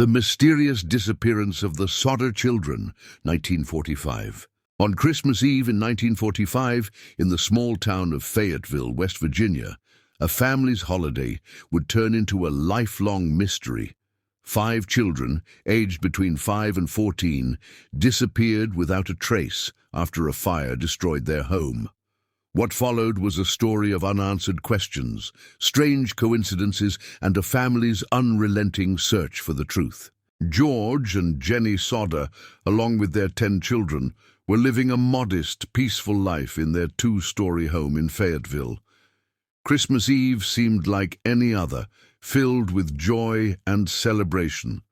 The Mysterious Disappearance of the Sodder Children, 1945. On Christmas Eve in 1945, in the small town of Fayetteville, West Virginia, a family's holiday would turn into a lifelong mystery. 5 children, aged between 5 and 14, disappeared without a trace after a fire destroyed their home. What followed was a story of unanswered questions, strange coincidences, and a family's unrelenting search for the truth. George and Jenny Sodder, along with their 10 children, were living a modest, peaceful life in their 2-story home in Fayetteville. Christmas Eve seemed like any other, filled with joy and celebration.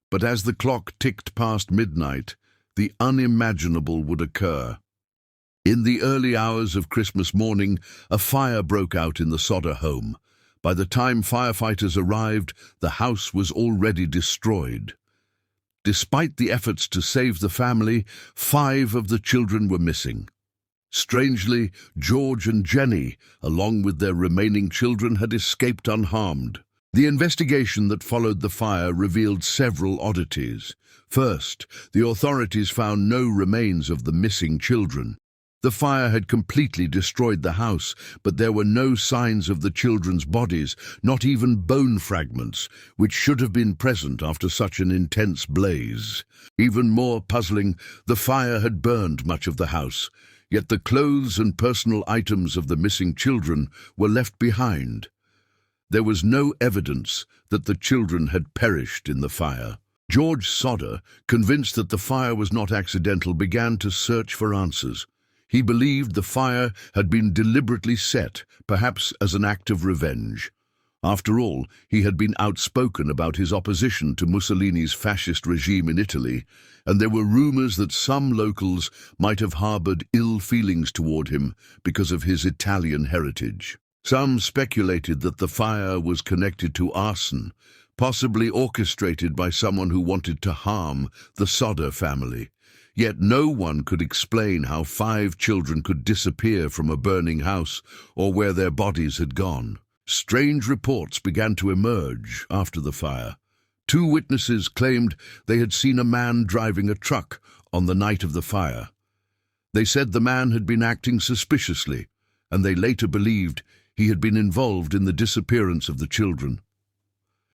But as the clock ticked past midnight, the unimaginable would occur. In the early hours of Christmas morning, a fire broke out in the Sodder home. By the time firefighters arrived, the house was already destroyed. Despite the efforts to save the family, 5 of the children were missing. Strangely, George and Jenny, along with their remaining children, had escaped unharmed. The investigation that followed the fire revealed several oddities. First, the authorities found no remains of the missing children. The fire had completely destroyed the house, but there were no signs of the children's bodies, not even bone fragments, which should have been present after such an intense blaze. Even more puzzling, the fire had burned much of the house, yet the clothes and personal items of the missing children were left behind. There was no evidence that the children had perished in the fire. George Sodder, convinced that the fire was not accidental, began to search for answers. He believed the fire had been deliberately set, perhaps as an act of revenge. After all, he had been outspoken about his opposition to Mussolini's fascist regime in Italy, and there were rumors that some locals might have harbored ill feelings toward him because of his Italian heritage. Some speculated that the fire was connected to arson, possibly orchestrated by someone who wanted to harm the Sodder family. Yet no one could explain how 5 children could disappear from a burning house or where their bodies had gone. Strange reports began to emerge after the fire. 2 witnesses claimed they had seen a man driving a truck on the night of the fire. They said the man had been acting suspiciously, and they later believed he had been involved in the disappearance of the children.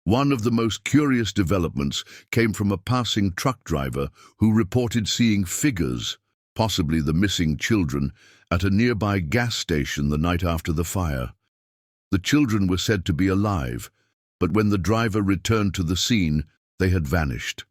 One of the most curious developments came from a passing truck driver who reported seeing figures, possibly the missing children, at a nearby gas station the night after the fire. The children were said to be alive, but when the driver returned to the scene, they had vanished.